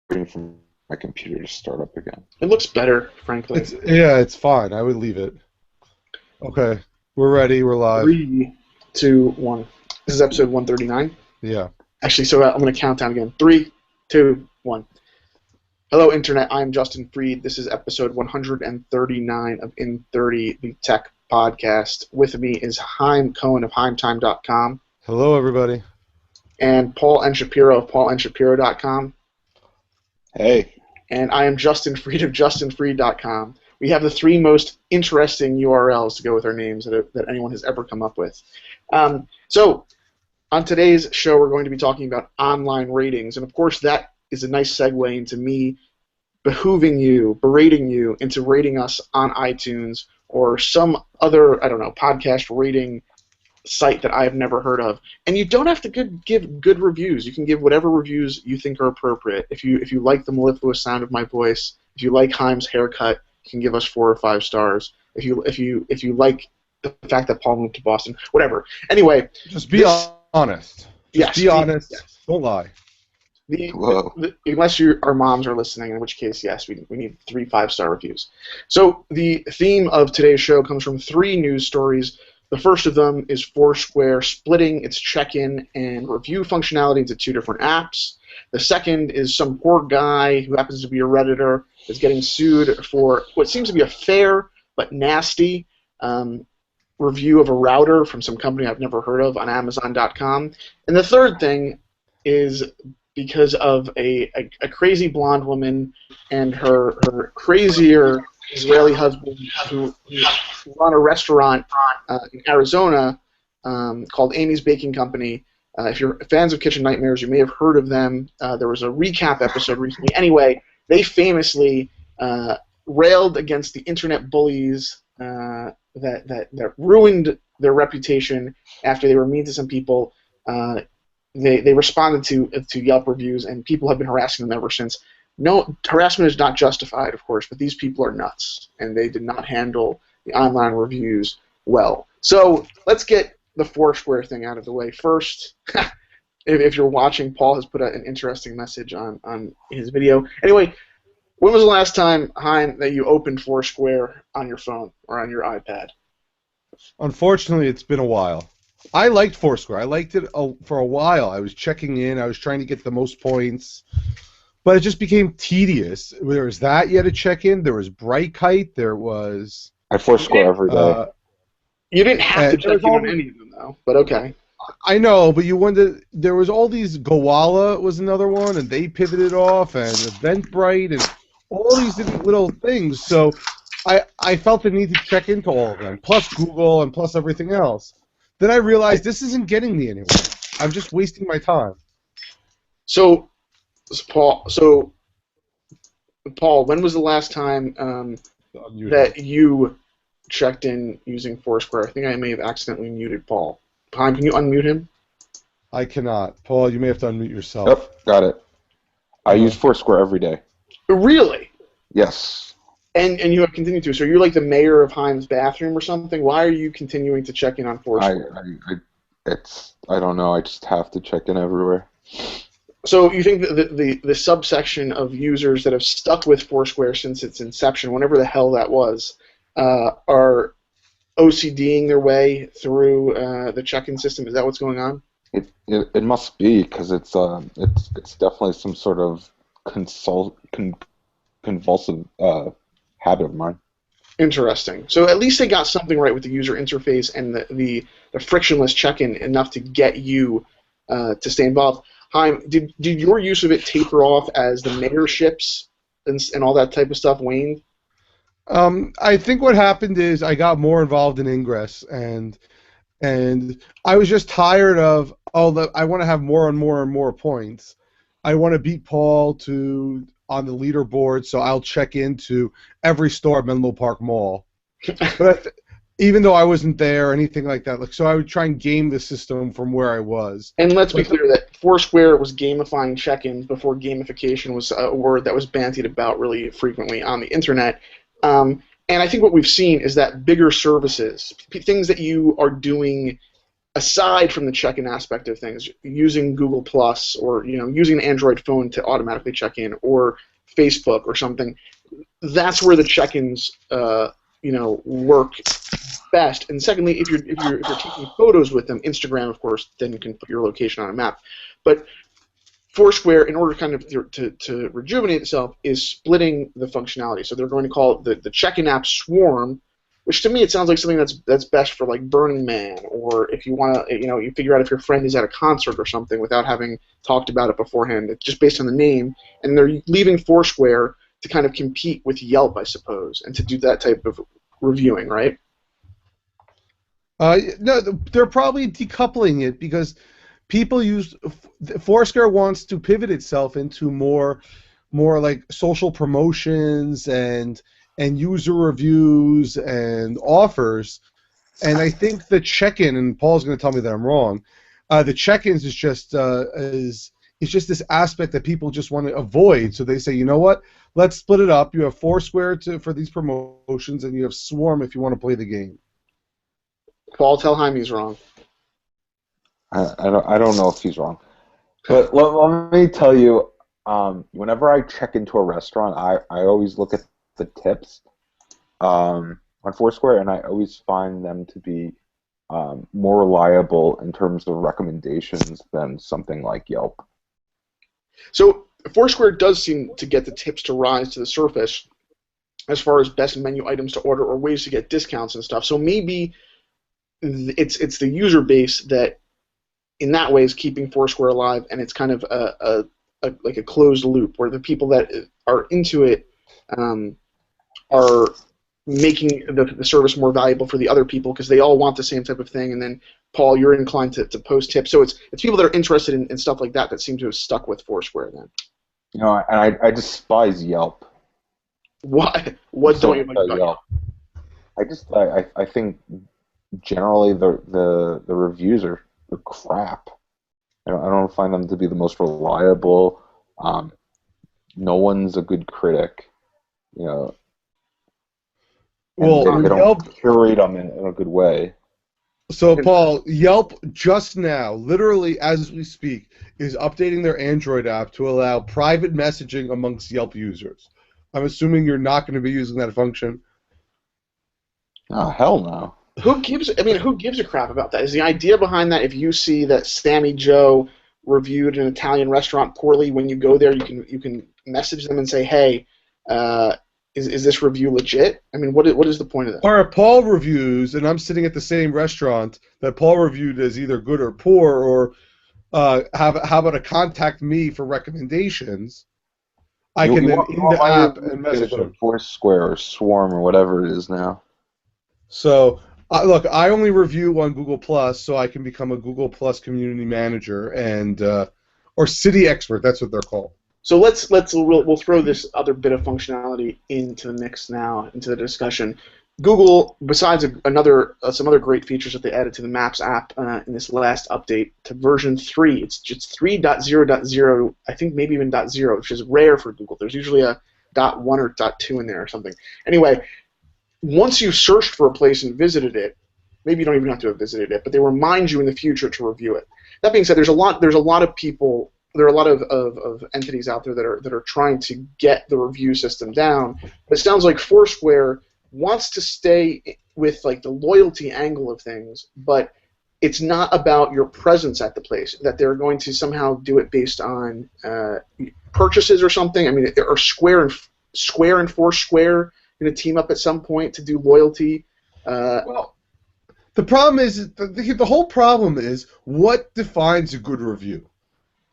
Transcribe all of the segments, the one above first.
waiting for my computer to start up again. It looks better, frankly. It's fine. I would leave it. Okay, we're ready. We're live. 3, 2, 1. This is episode 139. Yeah. Actually, so I'm going to count down again. 3, 2, 1. Hello, Internet. I'm Justin Freed. This is episode 139 of inThirty, the tech podcast. With me is Haim Cohen of HaimTime.com. Hello, everybody. And Paul N. Shapiro of PaulNShapiro.com. Hey. And I am Justin Freed of JustinFreed.com. We have the 3 most interesting URLs to go with our names that anyone has ever come up with. So, on today's show, we're going to be talking about online ratings. And, of course, that is a nice segue into me berating you into rating us on iTunes or some other, podcast rating site that I have never heard of. And you don't have to give good reviews. You can give whatever reviews you think are appropriate. If you like the mellifluous sound of my voice, if you like Haim's haircut, you can give us 4 or 5 stars. If you like the fact that Paul moved to Boston, whatever. Anyway, just be honest. Be honest. Yes. Don't lie. Unless our moms are listening, in which case, yes, we need 3 5-star reviews. So the theme of today's show comes from 3 news stories. The first of them is Foursquare splitting its check-in and review functionality into 2 different apps. The second is some poor guy who happens to be a Redditor is getting sued for what seems to be a fair but nasty review of a router from some company I've never heard of on Amazon.com. And the third thing is because of a crazy blonde woman and her crazier Israeli husband who run a restaurant in Arizona called Amy's Baking Company. If you're fans of Kitchen Nightmares, you may have heard of them. There was a recap episode recently. Anyway, they famously railed against the internet bullies that ruined their reputation after they were mean to some people. They responded to Yelp reviews, and people have been harassing them ever since. No, harassment is not justified, of course, but these people are nuts, and they did not handle the online reviews well. So let's get the Foursquare thing out of the way first. If you're watching, Paul has put an interesting message on his video. Anyway, when was the last time, Haim, that you opened Foursquare on your phone or on your iPad? Unfortunately, it's been a while. I liked Foursquare. I liked it for a while. I was checking in. I was trying to get the most points. But it just became tedious. There was that you had to check in. There was Brightkite. There was... I Foursquare every day. You didn't have to check in on any of them, though. But okay. I know, but you wanted... There was all these... Gowalla was another one, and they pivoted off, and Eventbrite, and all these different little things. So I felt the need to check into all of them, plus Google and plus everything else. Then I realized this isn't getting me anywhere. I'm just wasting my time. So Paul, when was the last time that you checked in using Foursquare? I think I may have accidentally muted Paul. Haim, can you unmute him? I cannot. Paul, you may have to unmute yourself. Yep, got it. I use Foursquare every day. Really? Yes. And you have continued to. So you're like the mayor of Haim's bathroom or something? Why are you continuing to check in on Foursquare? I don't know. I just have to check in everywhere. So you think that the subsection of users that have stuck with Foursquare since its inception, whenever the hell that was, are OCDing their way through the check-in system? Is that what's going on? It must be, because it's definitely some sort of convulsive habit of mine. Interesting. So at least they got something right with the user interface and the frictionless check-in enough to get you to stay involved. Haim, did your use of it taper off as the mayorships and all that type of stuff waned? I think what happened is I got more involved in Ingress, and I was just tired of, I want to have more and more and more points. I want to beat Paul on the leaderboard, so I'll check into every store at Menlo Park Mall. But even though I wasn't there or anything like that, so I would try and game the system from where I was. And let's be clear that Foursquare was gamifying check-ins before gamification was a word that was bandied about really frequently on the internet. And I think what we've seen is that bigger services, things that you are doing aside from the check-in aspect of things, using Google Plus or using an Android phone to automatically check in, or Facebook or something, that's where the check-ins work best. And secondly, if you're taking photos with them, Instagram, of course, then you can put your location on a map. But Foursquare, in order kind of to rejuvenate itself, is splitting the functionality. So they're going to call it the check-in app Swarm, which to me it sounds like something that's best for like Burning Man, or if you want to, you figure out if your friend is at a concert or something without having talked about it beforehand. It's just based on the name, and they're leaving Foursquare to kind of compete with Yelp, I suppose, and to do that type of reviewing, right? No, they're probably decoupling it because people use Foursquare wants to pivot itself into more like social promotions and user reviews and offers, and I think the check-in, and Paul's going to tell me that I'm wrong, the check-ins is just this aspect that people just want to avoid. So they say, you know what? Let's split it up. You have Foursquare for these promotions, and you have Swarm if you want to play the game. Paul, tell Jaime he's wrong. I don't know if he's wrong, but let me tell you. Whenever I check into a restaurant, I always look at the tips on Foursquare, and I always find them to be more reliable in terms of recommendations than something like Yelp. So Foursquare does seem to get the tips to rise to the surface as far as best menu items to order or ways to get discounts and stuff. So maybe it's the user base that, in that way, is keeping Foursquare alive, and it's kind of like a closed loop where the people that are into it are making the service more valuable for the other people because they all want the same type of thing. And then, Paul, you're inclined to post tips. So it's people that are interested in stuff like that seem to have stuck with Foursquare then. And I despise Yelp. What don't you like about Yelp? I think generally the reviews are crap. I don't find them to be the most reliable. No one's a good critic. Well, they don't curate them in a good way. So, Paul, Yelp just now, literally as we speak, is updating their Android app to allow private messaging amongst Yelp users. I'm assuming you're not going to be using that function. Oh, hell no. Who gives a crap about that? Is the idea behind that if you see that Sammy Joe reviewed an Italian restaurant poorly, when you go there you can message them and say, hey, is this review legit? I mean, what is the point of that? Or if Paul reviews, and I'm sitting at the same restaurant that Paul reviewed as either good or poor, or how about to contact me for recommendations, I can then in the app and message them. Foursquare or Swarm or whatever it is now. So, look, I only review on Google Plus, so I can become a Google Plus community manager and or city expert. That's what they're called. So we'll throw this other bit of functionality into the mix now, into the discussion. Google, besides some other great features that they added to the Maps app in this last update to version 3, it's just 3.0.0, I think maybe even .0, which is rare for Google. There's usually a .1 or .2 in there or something. Anyway, once you've searched for a place and visited it, maybe you don't even have to have visited it, but they remind you in the future to review it. That being said, there's a lot of people. There are a lot of entities out there that are trying to get the review system down. But it sounds like Foursquare wants to stay with like the loyalty angle of things, but it's not about your presence at the place. That they're going to somehow do it based on purchases or something. I mean, are Square and Foursquare going to team up at some point to do loyalty? Well, the problem is the whole problem is what defines a good review.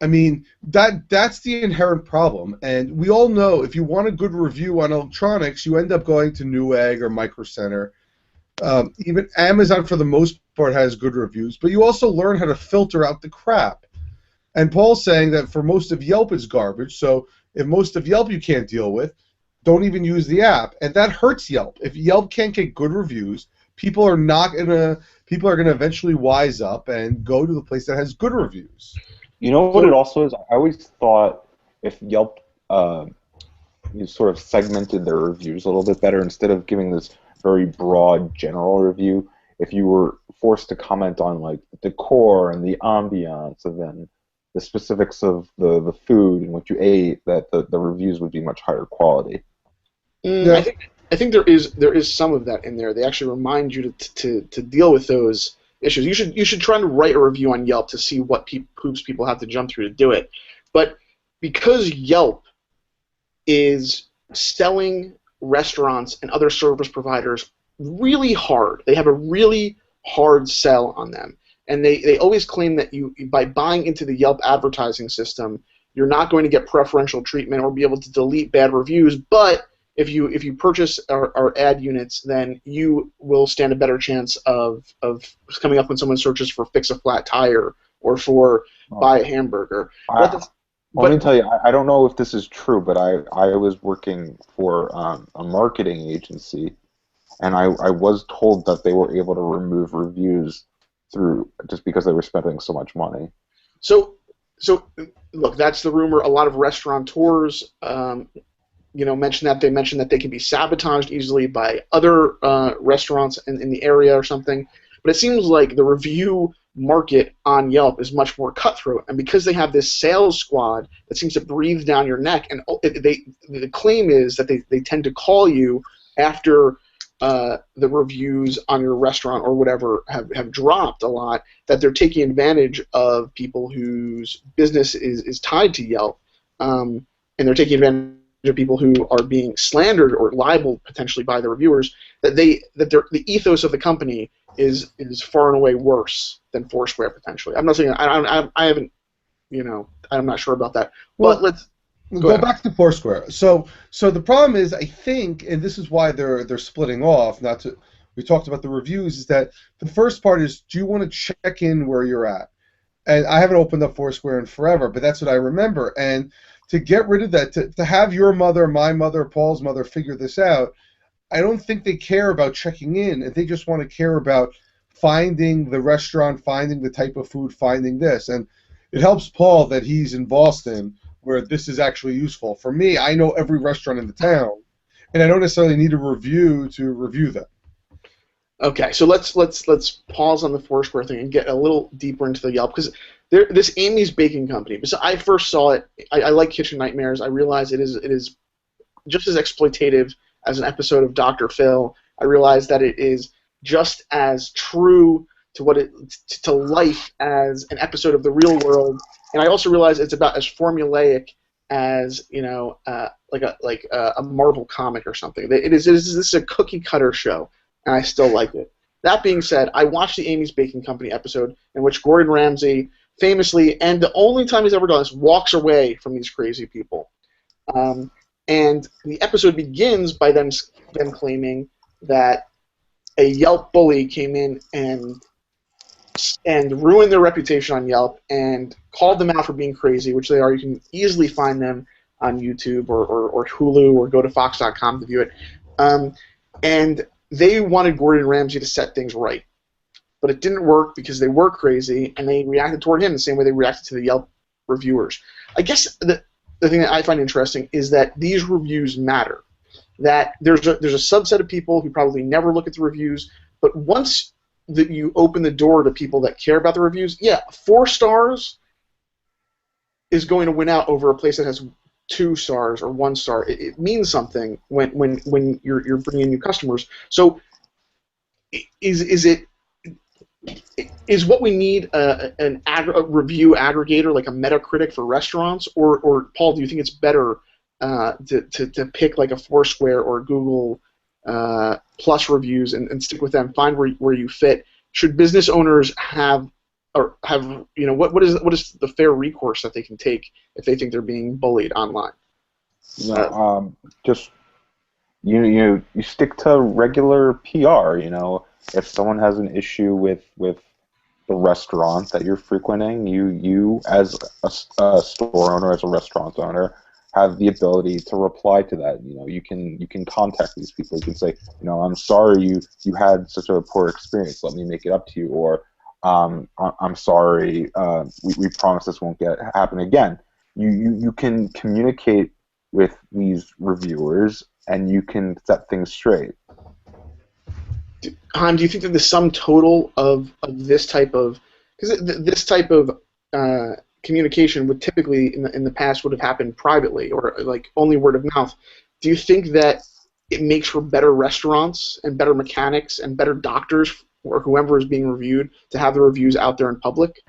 I mean, that's the inherent problem, and we all know if you want a good review on electronics, you end up going to Newegg or Micro Center. Even Amazon, for the most part, has good reviews, but you also learn how to filter out the crap. And Paul's saying that for most of Yelp it's garbage, so if most of Yelp you can't deal with, don't even use the app, and that hurts Yelp. If Yelp can't get good reviews, people are gonna eventually wise up and go to the place that has good reviews. You know what it also is? I always thought if Yelp sort of segmented their reviews a little bit better, instead of giving this very broad general review, if you were forced to comment on like the decor and the ambiance, and then the specifics of the food and what you ate, that the reviews would be much higher quality. I think there is some of that in there. They actually remind you to deal with those issues. You should try to write a review on Yelp to see what hoops people have to jump through to do it. But because Yelp is selling restaurants and other service providers really hard, they have a really hard sell on them. And they always claim that by buying into the Yelp advertising system, you're not going to get preferential treatment or be able to delete bad reviews, but if you purchase our ad units, then you will stand a better chance of coming up when someone searches for fix a flat tire or for buy a hamburger. Let me tell you, I don't know if this is true, but I was working for a marketing agency, and I was told that they were able to remove reviews just because they were spending so much money. So look, that's the rumor. A lot of restaurateurs mention that they can be sabotaged easily by other restaurants in the area or something. But it seems like the review market on Yelp is much more cutthroat, and because they have this sales squad that seems to breathe down your neck, and the claim is that they tend to call you after the reviews on your restaurant or whatever have dropped a lot, that they're taking advantage of people whose business is tied to Yelp, and they're taking advantage of people who are being slandered or libeled potentially by the reviewers, that the ethos of the company is far and away worse than Foursquare potentially. I'm not saying I haven't, I'm not sure about that. Well, but let's go back to Foursquare. So the problem is, I think, and this is why they're splitting off. We talked about the reviews. Is that the first part is, do you want to check in where you're at? And I haven't opened up Foursquare in forever, but that's what I remember. And to get rid of that, to have your mother, my mother, Paul's mother figure this out, I don't think they care about checking in. And they just want to care about finding the restaurant, finding the type of food, finding this. And it helps Paul that he's in Boston, where this is actually useful. For me, I know every restaurant in the town, and I don't necessarily need a review to review them. Okay, so let's pause on the Foursquare thing and get a little deeper into the Yelp, because this Amy's Baking Company. So I first saw it. I like Kitchen Nightmares. I realize it is just as exploitative as an episode of Dr. Phil. I realize that it is just as true to life as an episode of The Real World, and I also realize it's about as formulaic as like a Marvel comic or something. This is a cookie cutter show, and I still like it. That being said, I watched the Amy's Baking Company episode in which Gordon Ramsay famously, and the only time he's ever done this, walks away from these crazy people. And the episode begins by them claiming that a Yelp bully came in and ruined their reputation on Yelp and called them out for being crazy, which they are. You can easily find them on YouTube or Hulu, or go to Fox.com to view it. And they wanted Gordon Ramsay to set things right. But it didn't work because they were crazy, and they reacted toward him the same way they reacted to the Yelp reviewers. I guess the thing that I find interesting is that these reviews matter. That there's a subset of people who probably never look at the reviews, but once that you open the door to people that care about the reviews, 4 stars is going to win out over a place that has 2 stars or 1 star. It means something when you're bringing in new customers. So is what we need a review aggregator like a Metacritic for restaurants, or Paul, do you think it's better to pick like a Foursquare or Google Plus reviews and stick with them, find where you fit? Should business owners have what is the fair recourse that they can take if they think they're being bullied online? Just you stick to regular PR. If someone has an issue with the restaurant that you're frequenting, you as a store owner, as a restaurant owner, have the ability to reply to that. You can contact these people. You can say, I'm sorry you had such a poor experience. Let me make it up to you. Or I'm sorry. We promise this won't happen again. You can communicate with these reviewers, and you can set things straight. Han, do you think that the sum total of this type of, because this type of communication would typically in the past would have happened privately or like only word of mouth. Do you think that it makes for better restaurants and better mechanics and better doctors or whoever is being reviewed to have the reviews out there in public?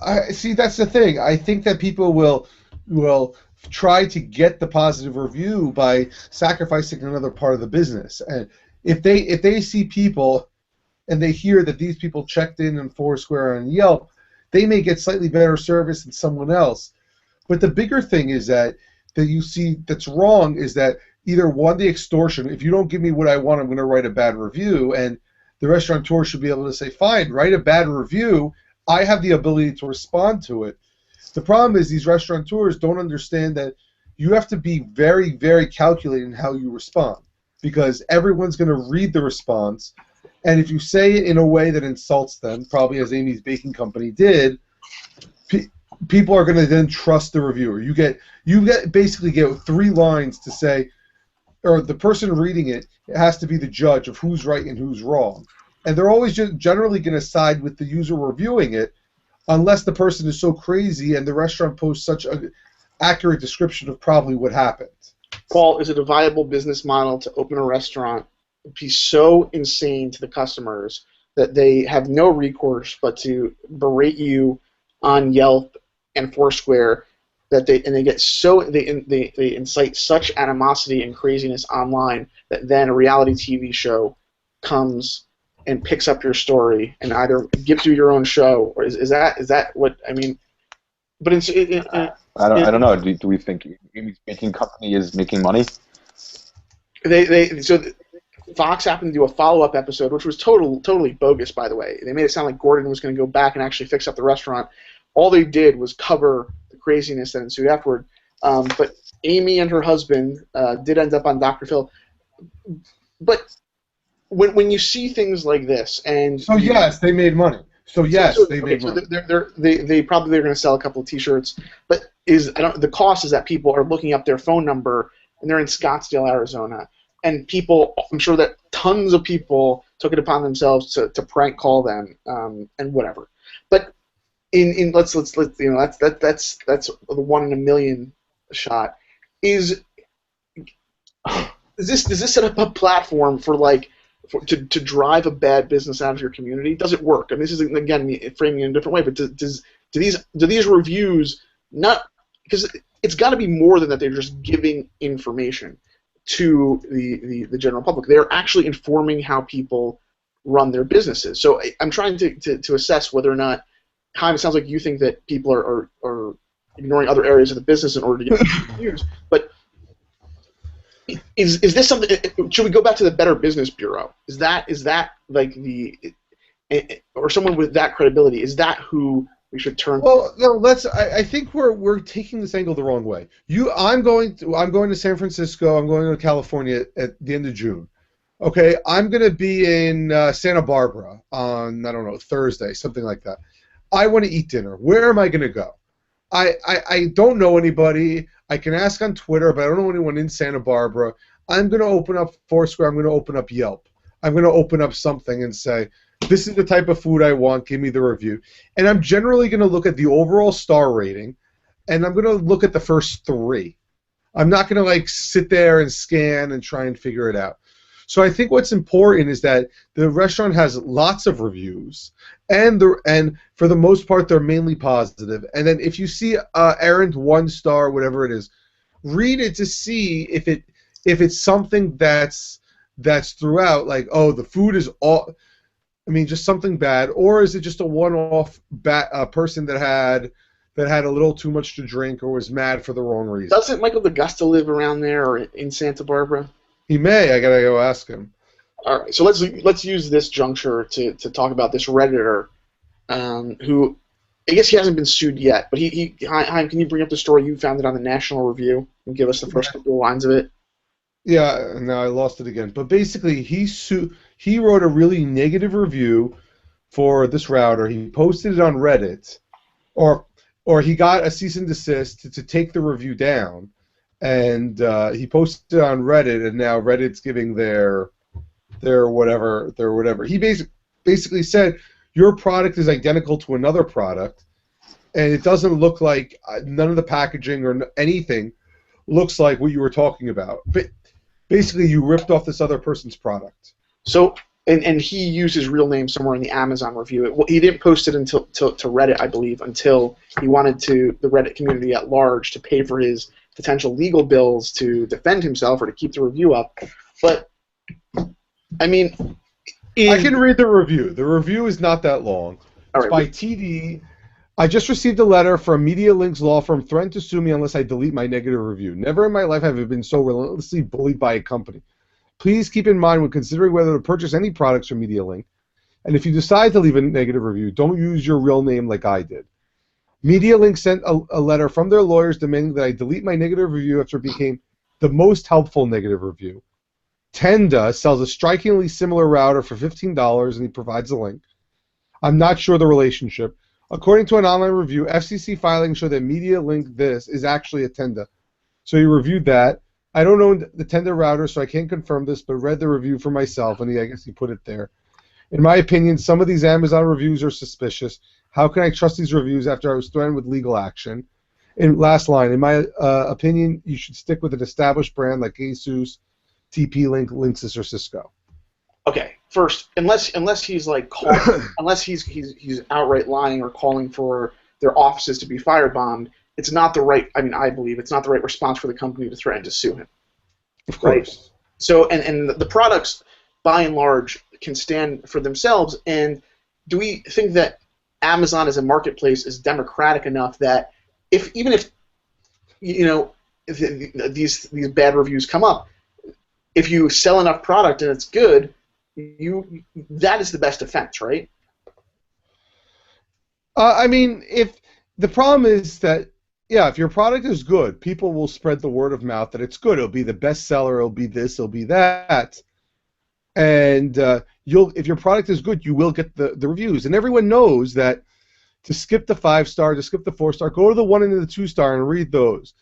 I see. That's the thing. I think that people will try to get the positive review by sacrificing another part of the business. And if they see people and they hear that these people checked in on Foursquare and Yelp, they may get slightly better service than someone else. But the bigger thing is that you see that's wrong is that either one, the extortion. If you don't give me what I want, I'm going to write a bad review, and the restaurateur should be able to say, fine, write a bad review. I have the ability to respond to it. The problem is these restaurateurs don't understand that you have to be very, very calculated in how you respond, because everyone's going to read the response, and if you say it in a way that insults them, probably as Amy's Baking Company did, people are going to then trust the reviewer. You basically get 3 lines to say, or the person reading it has to be the judge of who's right and who's wrong. And they're always just generally going to side with the user reviewing it, unless the person is so crazy and the restaurant posts such an accurate description of probably what happened. Paul, is it a viable business model to open a restaurant, be so insane to the customers that they have no recourse but to berate you on Yelp and Foursquare, that they incite such animosity and craziness online that then a reality TV show comes and picks up your story and either gives you your own show, or is that what I mean? But I don't know. Do we think Amy's Baking Company is making money? So Fox happened to do a follow-up episode, which was totally bogus, by the way. They made it sound like Gordon was going to go back and actually fix up the restaurant. All they did was cover the craziness that ensued afterward. But Amy and her husband did end up on Dr. Phil. But when you see things like this, and yes, they made money. They made money. They probably are going to sell a couple of T-shirts. But the cost is that people are looking up their phone number and they're in Scottsdale, Arizona, and people. I'm sure that tons of people took it upon themselves to prank call them and whatever. But let's that's the 1 in a million shot. Does this set up a platform for to drive a bad business out of your community? Does it work? I mean, this is again framing it in a different way. But do these reviews not, because it's got to be more than that. They're just giving information to the general public. They're actually informing how people run their businesses. So I'm trying to assess whether or not. It sounds like you think that people are ignoring other areas of the business in order to get reviews. But is this something? Should we go back to the Better Business Bureau? Is that like or someone with that credibility? Is that who we should turn? Well, no. I think we're taking this angle the wrong way. I'm going to San Francisco. I'm going to California at the end of June. Okay, I'm going to be in Santa Barbara on, I don't know, Thursday, something like that. I want to eat dinner. Where am I going to go? I don't know anybody. I can ask on Twitter, but I don't know anyone in Santa Barbara. I'm going to open up Foursquare. I'm going to open up Yelp. I'm going to open up something and say, this is the type of food I want. Give me the review. And I'm generally going to look at the overall star rating, and I'm going to look at the first 3. I'm not going to sit there and scan and try and figure it out. So I think what's important is that the restaurant has lots of reviews, and for the most part they're mainly positive. And then if you see errant 1 star, whatever it is, read it to see if it's something that's throughout, like, oh, the food is all. I mean, just something bad, or is it just a one-off person that had a little too much to drink or was mad for the wrong reason? Doesn't Michael DeGusta live around there or in Santa Barbara? He may. I gotta go ask him. All right, so let's use this juncture to talk about this Redditor, who I guess he hasn't been sued yet, but Chaim, can you bring up the story? You found it on the National Review and give us the first couple of lines of it. Yeah, now I lost it again. But basically, he wrote a really negative review for this router. He posted it on Reddit, or he got a cease and desist to take the review down. And he posted it on Reddit, and now Reddit's giving their whatever. He basically said your product is identical to another product, and it doesn't look like none of the packaging or anything looks like what you were talking about. But basically, you ripped off this other person's product. So, and he used his real name somewhere in the Amazon review. He didn't post it until to Reddit, I believe, until he wanted the Reddit community at large to pay for his potential legal bills to defend himself or to keep the review up. But, I mean... I can read the review. The review is not that long. It's right, by TD. I just received a letter from Media Links law firm threatening to sue me unless I delete my negative review. Never in my life have I been so relentlessly bullied by a company. Please keep in mind when considering whether to purchase any products from Media Link, and if you decide to leave a negative review, don't use your real name like I did. Media Link sent a letter from their lawyers demanding that I delete my negative review after it became the most helpful negative review. Tenda sells a strikingly similar router for $15, and he provides a link. I'm not sure the relationship. According to an online review, FCC filings show that Media Link this is actually a Tenda. So he reviewed that. I don't own the Tenda router, so I can't confirm this, but read the review for myself, and I guess he put it there. In my opinion, some of these Amazon reviews are suspicious. How can I trust these reviews after I was threatened with legal action? And last line, in my opinion, you should stick with an established brand like ASUS, TP-Link, Linksys, or Cisco. Okay, first, unless he's like unless he's outright lying or calling for their offices to be firebombed, it's not the right. I mean, I believe it's not the right response for the company to threaten to sue him. Of course. Right? So, and the products, by and large, can stand for themselves. And do we think that Amazon as a marketplace is democratic enough that even if these bad reviews come up, if you sell enough product and it's good, that is the best defense, right? I mean, if the problem is that, yeah, if your product is good, people will spread the word of mouth that it's good. It'll be the bestseller. It'll be this. It'll be that. And if your product is good, you will get the reviews. And everyone knows that to skip the 5-star, to skip the 4-star, go to the 1 and the 2-star and read those.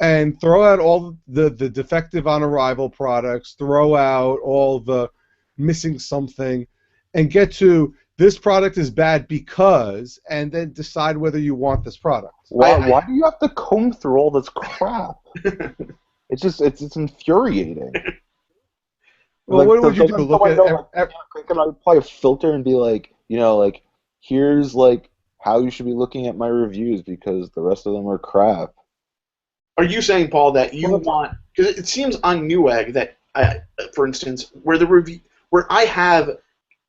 And throw out all the defective on arrival products, throw out all the missing something, and get to this product is bad because, and then decide whether you want this product. Why do you have to comb through all this crap? it's infuriating. Well, what would you do? Look can I apply a filter and be like, here's how you should be looking at my reviews because the rest of them are crap. Are you saying, Paul, that you want? Because it seems on Newegg that, for instance, where I have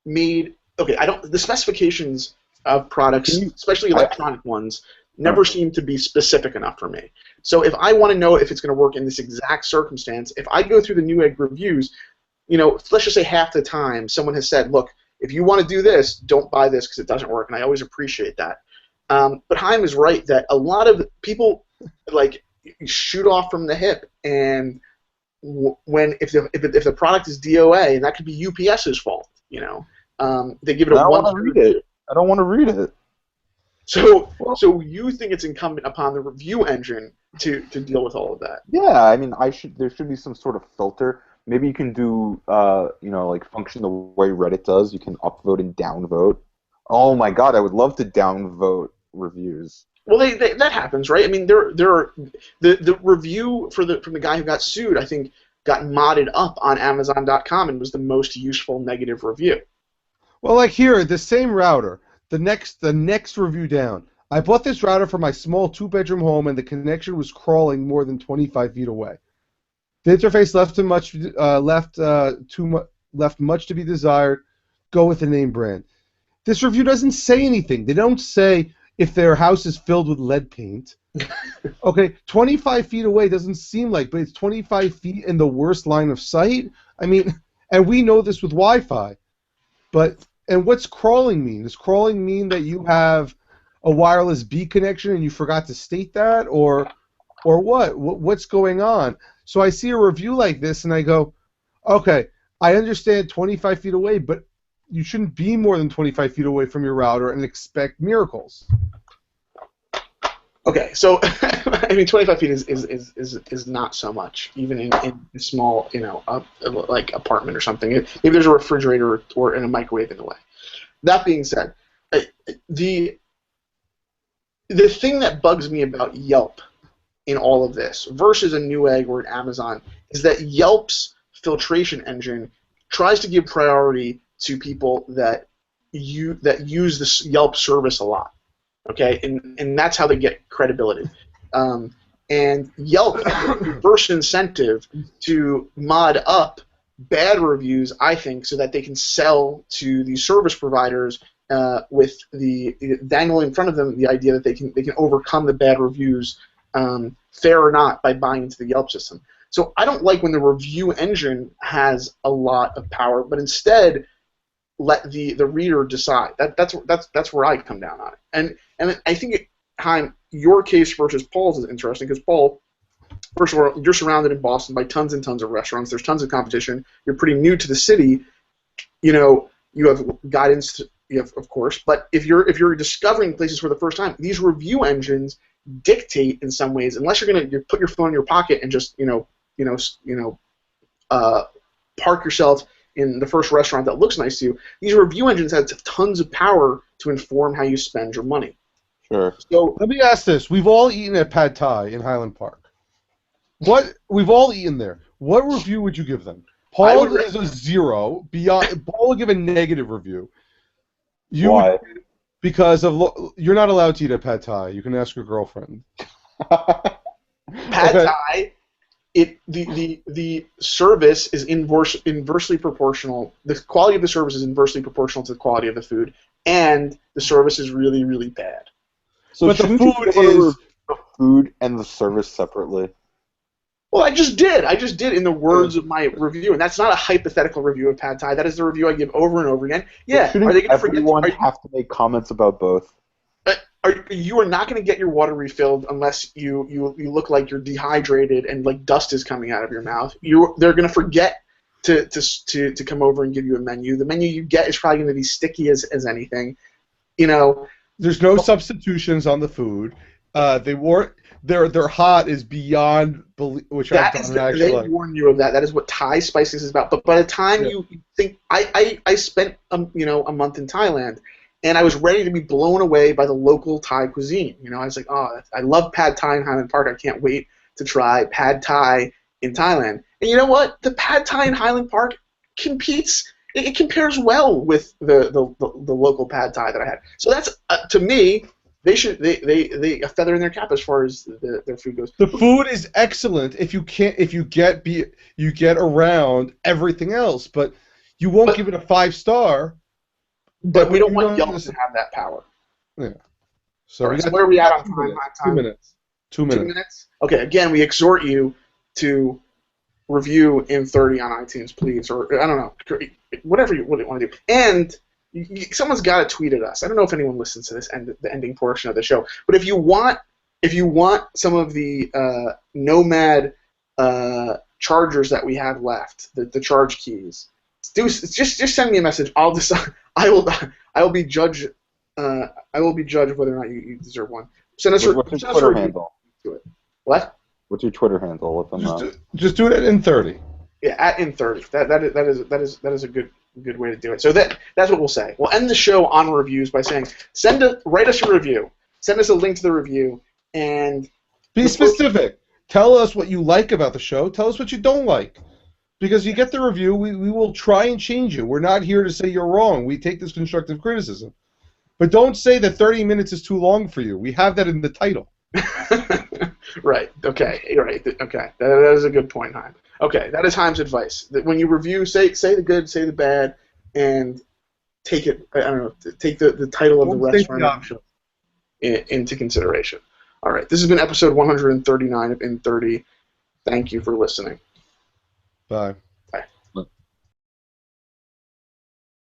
made the specifications of products, especially electronic ones, never seem to be specific enough for me. So if I want to know if it's going to work in this exact circumstance, if I go through the Newegg reviews, let's just say half the time someone has said, look, if you want to do this, don't buy this because it doesn't work, and I always appreciate that. But Chaim is right that a lot of people shoot off from the hip, and if the product is DOA, and that could be UPS's fault, they give it a 1. I don't want to read it. So you think it's incumbent upon the review engine to deal with all of that? Yeah, I mean, there should be some sort of filter. Maybe you can do, function the way Reddit does. You can upvote and downvote. Oh my God, I would love to downvote reviews. Well, that happens, right? I mean, there are the review from the guy who got sued, I think, got modded up on Amazon.com and was the most useful negative review. Well, like here, the same router, the next review down. I bought this router for my small 2-bedroom home, and the connection was crawling more than 25 feet away. The interface left much to be desired. Go with the name brand. This review doesn't say anything. They don't say if their house is filled with lead paint. Okay, 25 feet away doesn't seem like, but it's 25 feet in the worst line of sight. I mean, and we know this with Wi-Fi. And what's crawling mean? Does crawling mean that you have a wireless B connection and you forgot to state that, or what? What's going on? So I see a review like this and I go, okay, I understand 25 feet away, but you shouldn't be more than 25 feet away from your router and expect miracles. Okay, so I mean, 25 feet is not so much, even in a small, like apartment or something. Maybe there's a refrigerator or in a microwave in the way. That being said, the thing that bugs me about Yelp in all of this versus a Newegg or an Amazon is that Yelp's filtration engine tries to give priority to people that use this Yelp service a lot. Okay, and that's how they get credibility. And Yelp has a reverse incentive to mod up bad reviews, I think, so that they can sell to these service providers with the dangle in front of them the idea that they can overcome the bad reviews, fair or not, by buying into the Yelp system. So I don't like when the review engine has a lot of power, but instead let the reader decide. That's where I come down on it. And I think your case versus Paul's is interesting because Paul, first of all, you're surrounded in Boston by tons and tons of restaurants. There's tons of competition. You're pretty new to the city. You have guidance, of course. But if you're discovering places for the first time, these review engines dictate in some ways. Unless you're gonna put your phone in your pocket and just park yourself in the first restaurant that looks nice to you, these review engines have tons of power to inform how you spend your money. Sure. So let me ask this: we've all eaten at Pad Thai in Highland Park. We've all eaten there. What review would you give them? Paul is a 0. Paul will give a negative review. Why? Because you're not allowed to eat at Pad Thai. You can ask your girlfriend. Pad Thai. The service is inversely proportional. The quality of the service is inversely proportional to the quality of the food, and the service is really, really bad. So but the food is the food and the service separately. Well, I just did in the words of my review, and that's not a hypothetical review of Pad Thai. That is the review I give over and over again. Yeah, are they going to forget? Everyone have to make comments about both? You are not going to get your water refilled unless you look like you're dehydrated and like dust is coming out of your mouth. They're going to forget to come over and give you a menu. The menu you get is probably going to be sticky as anything. There's no substitutions on the food. Their hot is beyond which I've done actually. They warn you of that. That is what Thai spices is about. But by the time you think, I spent a month in Thailand. And I was ready to be blown away by the local Thai cuisine. I was like, oh, I love Pad Thai in Highland Park. I can't wait to try Pad Thai in Thailand. And you know what? The Pad Thai in Highland Park competes. It compares well with the local Pad Thai that I had. So that's to me, they a feather in their cap as far as their food goes. The food is excellent if you get around everything else, but you won't give it a 5-star. But we don't want Yelp to have that power. Yeah. So, right, so where are we at on time? 2 minutes. 2 minutes. 2 minutes? Okay, again, we exhort you to review inThirty on iTunes, please, or I don't know, whatever you want to do. And someone's got to tweet at us. I don't know if anyone listens to the ending portion of the show, but if you want some of the Nomad chargers that we have left, the charge keys, just send me a message. I'll decide. I will be judge. I will be judge of whether or not you deserve one. Send us What's your Twitter handle? What? What's your Twitter handle? Let them know. Just do it at inThirty. Yeah, at inThirty. That is a good way to do it. So that's what we'll say. We'll end the show on reviews by saying write us a review. Send us a link to the review and be specific. Tell us what you like about the show. Tell us what you don't like. Because you get the review, we will try and change you. We're not here to say you're wrong. We take this constructive criticism. But don't say that 30 minutes is too long for you. We have that in the title. Right. Okay. You're right. Okay. That is a good point, Haim. Okay. That is Haim's advice. That when you review, say the good, say the bad, and take it. I don't know. Take the title of the restaurant into consideration. All right. This has been episode 139 of inThirty. Thank you for listening. Bye.